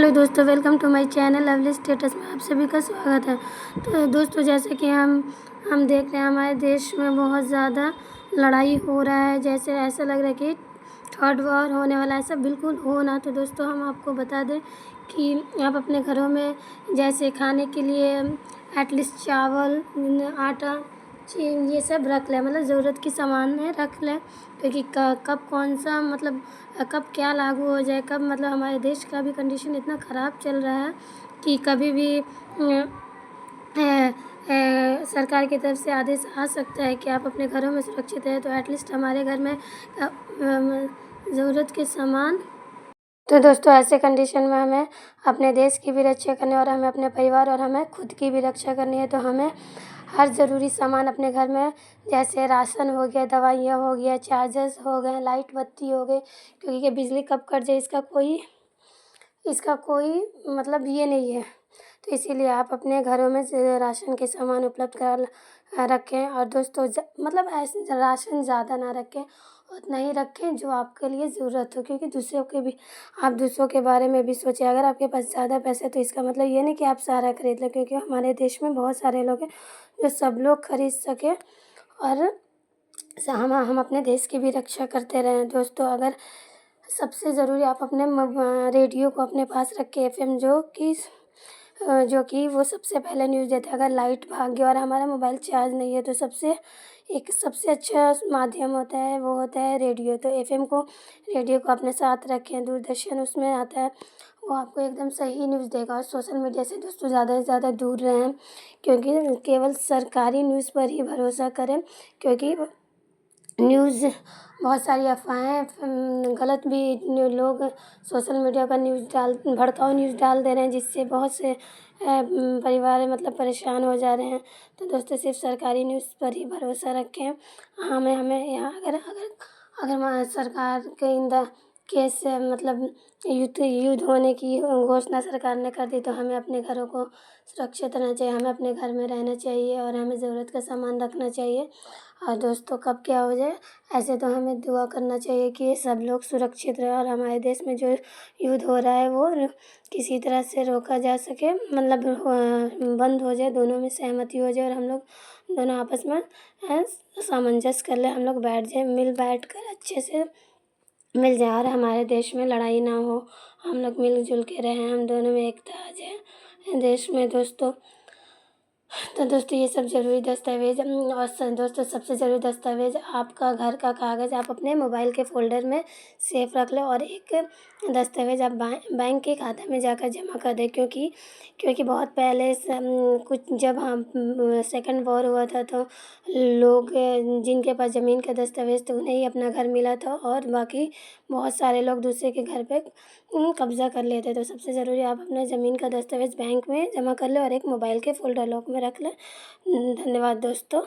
Hello दोस्तों, welcome to my channel lovely status में आप सभी का स्वागत है। तो दोस्तों, जैसे कि हम देख रहे हैं हमारे देश में बहुत ज़्यादा लड़ाई हो रहा है। जैसे ऐसा लग रहा है कि थर्ड वॉर होने वाला है। ऐसा बिल्कुल हो ना। तो दोस्तों, हम आपको बता दें कि आप अपने घरों में जैसे खाने के लिए एटलीस्ट चावल, आटा, चीनी ये सब रख लें। मतलब ज़रूरत की सामान है रख लें, क्योंकि कब कौन सा मतलब कब क्या लागू हो जाए, कब मतलब हमारे देश का भी कंडीशन इतना ख़राब चल रहा है कि कभी भी सरकार की तरफ से आदेश आ सकता है कि आप अपने घरों में सुरक्षित रहें। तो एटलीस्ट हमारे घर में ज़रूरत के सामान। तो दोस्तों, ऐसे कंडीशन में हमें अपने देश की भी रक्षा करनी है और हमें अपने परिवार और हमें खुद की भी रक्षा करनी है। तो हमें हर ज़रूरी सामान अपने घर में, जैसे राशन हो गया, दवाइयाँ हो गया, चार्जर्स हो गए, लाइट बत्ती हो गई, क्योंकि ये बिजली कब कट जाए इसका कोई मतलब ये नहीं है। तो इसीलिए आप अपने घरों में राशन के सामान उपलब्ध कर रखें। और दोस्तों, मतलब ऐसे राशन ज़्यादा ना रखें, उतना ही रखें जो आपके लिए ज़रूरत हो, क्योंकि आप दूसरों के बारे में भी सोचें। अगर आपके पास ज़्यादा पैसे तो इसका मतलब ये नहीं कि आप सारा खरीद लें, क्योंकि हमारे देश में बहुत सारे लोग हैं जो सब लोग खरीद सकें और हम अपने देश की भी रक्षा करते रहें। दोस्तों, अगर सबसे ज़रूरी आप अपने रेडियो को अपने पास रखें, एफएम, जो कि वो सबसे पहले न्यूज़ देता है। अगर लाइट भाग गया और हमारा मोबाइल चार्ज नहीं है तो सबसे अच्छा माध्यम होता है, वो होता है रेडियो। तो रेडियो को अपने साथ रखें। दूरदर्शन उसमें आता है, वो आपको एकदम सही न्यूज़ देगा। और सोशल मीडिया से दोस्तों ज़्यादा से ज़्यादा दूर रहें, क्योंकि केवल सरकारी न्यूज़ पर ही भरोसा करें, क्योंकि न्यूज़ बहुत सारी अफ़वाहें गलत भी लोग सोशल मीडिया पर भड़काऊ न्यूज़ डाल दे रहे हैं, जिससे बहुत से परिवार मतलब परेशान हो जा रहे हैं। तो दोस्तों, सिर्फ सरकारी न्यूज़ पर ही भरोसा रखें। हमें यहाँ अगर सरकार के इन द केस मतलब युद्ध होने की घोषणा सरकार ने कर दी, तो हमें अपने घरों को सुरक्षित रहना चाहिए। हमें अपने घर में रहना चाहिए और हमें ज़रूरत का सामान रखना चाहिए। और दोस्तों, कब क्या हो जाए, ऐसे तो हमें दुआ करना चाहिए कि सब लोग सुरक्षित रहें और हमारे देश में जो युद्ध हो रहा है वो किसी तरह से रोका जा सके, मतलब बंद हो जाए, दोनों में सहमति हो जाए और हम लोग दोनों आपस में सामंजस्य कर लें। हम लोग बैठ कर अच्छे से मिल जाए और हमारे देश में लड़ाई ना हो, हम लोग मिलजुल के रहें, हम दोनों में एकता आ जाए देश में। तो दोस्तों, ये सब ज़रूरी दस्तावेज़ और दोस्तों, सबसे ज़रूरी दस्तावेज़ आपका घर का कागज़ आप अपने मोबाइल के फ़ोल्डर में सेफ रख लें और एक दस्तावेज़ आप बैंक के खाते में जाकर जमा कर दें, क्योंकि बहुत पहले कुछ जब सेकंड वॉर हुआ था तो लोग जिनके पास ज़मीन का दस्तावेज़ तो उन्हें ही अपना घर मिला था और बाकी बहुत सारे लोग दूसरे के घर पे कब्ज़ा कर लेते। तो सबसे ज़रूरी आप अपना ज़मीन का दस्तावेज़ बैंक में जमा कर लें और एक मोबाइल के फ़ोल्डर लॉक में रख लें। धन्यवाद दोस्तों।